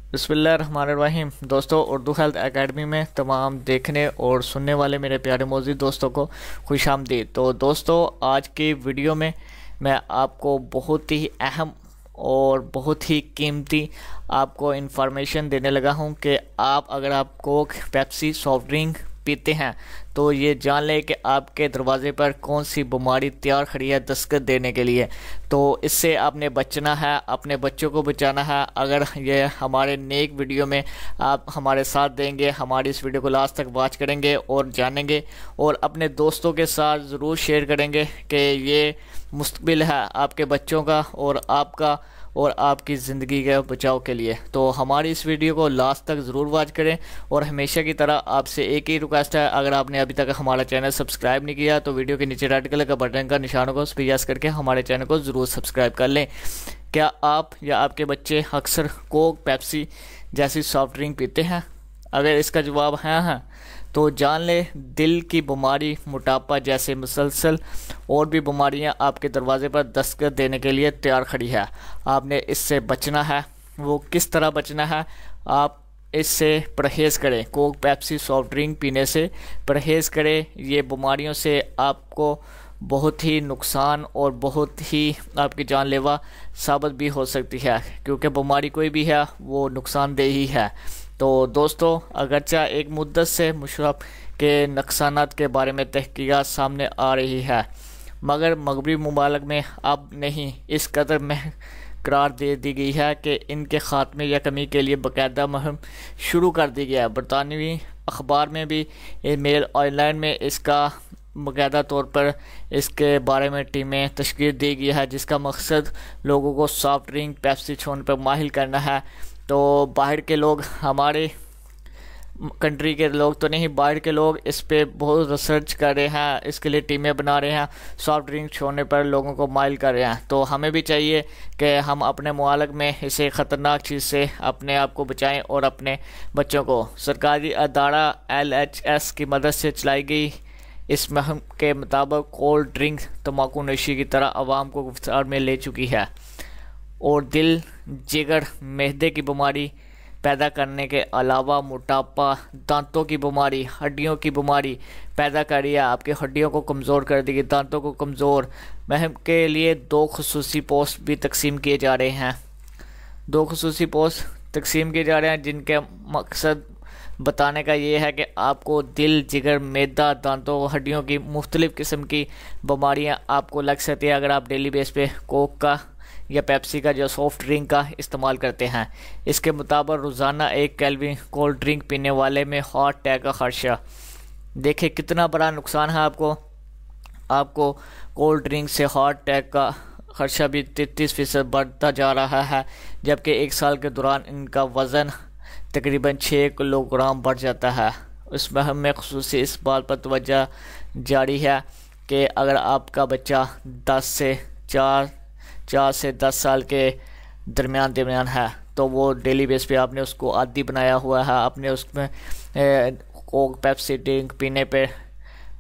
बिस्मिल्लाहिर्रहमानिर्रहीम। दोस्तों, Urdu health academy में तमाम देखने और सुनने वाले मेरे प्यारे मौजूद दोस्तों को खुशामदीद। तो दोस्तों, आज की वीडियो में मैं आपको बहुत ही अहम और बहुत ही कीमती आपको इन्फॉर्मेशन देने लगा हूं कि अगर आप कोक, पेप्सी, सॉफ्ट ड्रिंक पीते हैं तो ये जान लें कि आपके दरवाजे पर कौन सी बीमारी तैयार खड़ी है दस्तक देने के लिए। तो इससे आपने बचना है, अपने बच्चों को बचाना है। अगर ये हमारे नेक वीडियो में आप हमारे साथ देंगे, हमारी इस वीडियो को लास्ट तक वॉच करेंगे और जानेंगे और अपने दोस्तों के साथ ज़रूर शेयर करेंगे कि ये मुस्तकबिल है आपके बच्चों का और आपका और आपकी ज़िंदगी के बचाव के लिए। तो हमारी इस वीडियो को लास्ट तक ज़रूर वॉच करें। और हमेशा की तरह आपसे एक ही रिक्वेस्ट है, अगर आपने अभी तक हमारा चैनल सब्सक्राइब नहीं किया तो वीडियो के नीचे रेड कलर का बटन का निशानों को प्रेस करके हमारे चैनल को ज़रूर सब्सक्राइब कर लें। क्या आप या आपके बच्चे अक्सर कोक, पेप्सी जैसी सॉफ्ट ड्रिंक पीते हैं? अगर इसका जवाब हाँ तो जान लें दिल की बीमारी, मोटापा जैसे मुसलसल और भी बीमारियां आपके दरवाजे पर दस्तक देने के लिए तैयार खड़ी है। आपने इससे बचना है। वो किस तरह बचना है? आप इससे परहेज़ करें। कोक, पेप्सी, सॉफ्ट ड्रिंक पीने से परहेज़ करें। ये बीमारियों से आपको बहुत ही नुकसान और बहुत ही आपकी जानलेवा साबित भी हो सकती है, क्योंकि बीमारी कोई भी है वो नुकसानदेह ही है। तो दोस्तों, अगरचे एक मुद्दत से मुशर्रफ के नुकसानात के बारे में तहकीकात सामने आ रही है, मगर मगरबी मुमालिक में अब नहीं इस कदर में करार दे दी गई है कि इनके ख़ात्मे या कमी के लिए बाकायदा मुहिम शुरू कर दी गई है। बरतानवी अखबार में भी, मेल ऑनलाइन में इसका बाकायदा तौर पर इसके बारे में टीमें तश्कील दी गई है, जिसका मकसद लोगों को सॉफ्ट ड्रिंक, पेप्सी छोड़ने पर माहिल करना है। तो बाहर के लोग, हमारे कंट्री के लोग तो नहीं, बाहर के लोग इस पे बहुत रिसर्च कर रहे हैं, इसके लिए टीमें बना रहे हैं, सॉफ्ट ड्रिंक छोड़ने पर लोगों को माइल कर रहे हैं। तो हमें भी चाहिए कि हम अपने मुआलक में इसे ख़तरनाक चीज़ से अपने आप को बचाएं और अपने बच्चों को। सरकारी अदारा LHS की मदद से चलाई गई इस मुहिम के मुताबिक कोल्ड ड्रिंक तम्बाकू नशी की तरह आवाम को गिरफ्तार में ले चुकी है और दिल, जिगर, मैदे की बीमारी पैदा करने के अलावा मोटापा, दांतों की बीमारी, हड्डियों की बीमारी पैदा कर रही है। आपकी हड्डियों को कमज़ोर कर देगी, दांतों को कमज़ोर। मुहिम के लिए 2 खुसूसी पोस्ट भी तकसीम किए जा रहे हैं। 2 खुसूसी पोस्ट तकसीम किए जा रहे हैं जिनके मकसद बताने का ये है कि आपको दिल, जिगर, मैदा, दांतों, हड्डियों की मुख्तलिफ़ किस्म की बीमारियाँ आपको लग सकती है अगर आप डेली बेस पे कोक का या पेप्सी का जो सॉफ्ट ड्रिंक का इस्तेमाल करते हैं। इसके मुताबिक रोज़ाना 1 कैलरी कोल्ड ड्रिंक पीने वाले में हार्ट अटैक का खदशा। देखिए कितना बड़ा नुकसान है आपको कोल्ड ड्रिंक से हार्ट अटैक का खदशा भी 33% बढ़ता जा रहा है, जबकि 1 साल के दौरान इनका वज़न तकरीबन 6 किलोग्राम बढ़ जाता है। इस मुहिम में खुसूसी इस बात पर तवज्जो जारी है कि अगर आपका बच्चा 4 से 10 साल के दरमियान है तो वो डेली बेस पे आपने उसको आदी बनाया हुआ है, आपने उसमें कोक, पेप्सी ड्रिंक पीने पे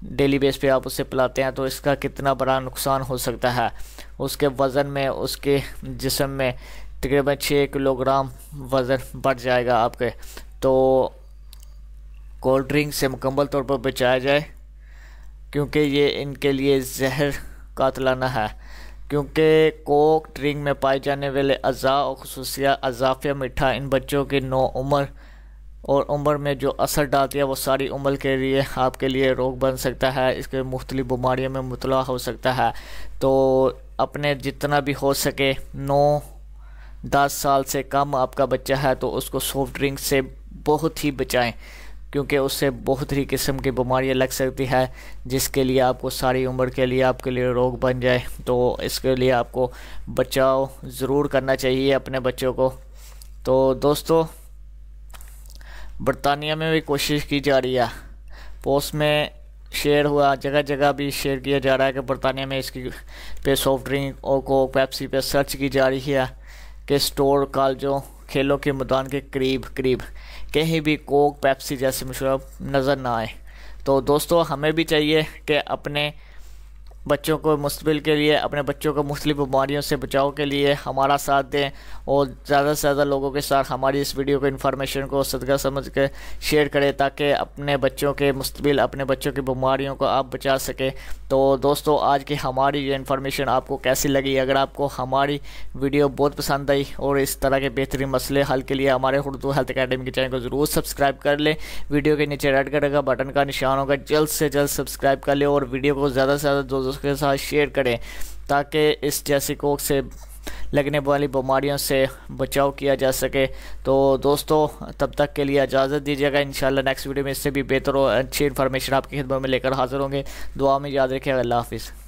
डेली बेस पे आप उसे पिलाते हैं, तो इसका कितना बड़ा नुकसान हो सकता है। उसके वज़न में, उसके जिस्म में तकरीबन 6 किलोग्राम वज़न बढ़ जाएगा आपके। तो कोल्ड ड्रिंक से मुकम्मल तौर पर बचाया जाए, क्योंकि ये इनके लिए जहर कातलाना है। क्योंकि कोक ड्रिंक में पाए जाने वाले अज़ा और खुसूसियात अज़ाफ़िया मीठा इन बच्चों की नौ उम्र और उम्र में जो असर डालती है वो सारी उम्र के लिए आपके लिए रोग बन सकता है। इसके मुख्तलिफ बीमारियों में मुबतला हो सकता है। तो अपने जितना भी हो सके 9-10 साल से कम आपका बच्चा है तो उसको सॉफ्ट ड्रिंक से बहुत ही बचाएं, क्योंकि उससे बहुत ही किस्म की बीमारियाँ लग सकती है, जिसके लिए आपको सारी उम्र के लिए आपके लिए रोग बन जाए। तो इसके लिए आपको बचाव ज़रूर करना चाहिए अपने बच्चों को। तो दोस्तों, बरतानिया में भी कोशिश की जा रही है, पोस्ट में शेयर हुआ, जगह जगह भी शेयर किया जा रहा है कि बरतानिया में इसकी पे सॉफ्ट ड्रिंक और कोक, पेप्सी पे सर्च की जा रही है कि स्टोर, कॉलेजों, खेलों के मैदान के करीब कहीं भी कोक, पेप्सी जैसे मशरूब नज़र ना आए। तो दोस्तों, हमें भी चाहिए कि अपने बच्चों को मुस्तबिल के लिए, अपने बच्चों को मुख्तलिफ बीमारियों से बचाव के लिए हमारा साथ दें और ज़्यादा से ज़्यादा लोगों के साथ हमारी इस वीडियो को इन्फॉर्मेशन को सदका समझ के शेयर करें, ताकि अपने बच्चों के मुस्तबिल, अपने बच्चों की बीमारियों को आप बचा सकें। तो दोस्तों, आज की हमारी ये इन्फॉर्मेशन आपको कैसी लगी? अगर आपको हमारी वीडियो बहुत पसंद आई और इस तरह के बेहतरीन मसले हल के लिए हमारे उर्दू हेल्थ एकेडमी के चैनल को ज़रूर सब्सक्राइब कर लें। वीडियो के नीचे रेड कलर का बटन का निशान होगा, जल्द से जल्द सब्सक्राइब कर लें और वीडियो को ज़्यादा से ज़्यादा दोस्तों के साथ शेयर करें, ताकि इस जैसी कोख से लगने वाली बीमारियों से बचाव किया जा सके। तो दोस्तों, तब तक के लिए इजाज़त दीजिएगा। इंशाल्लाह नेक्स्ट वीडियो में इससे भी बेहतर और अच्छी इन्फॉर्मेशन आपकी खिदमत में लेकर हाजिर होंगे। दुआ में याद रखिएगा। अल्लाह हाफिज़।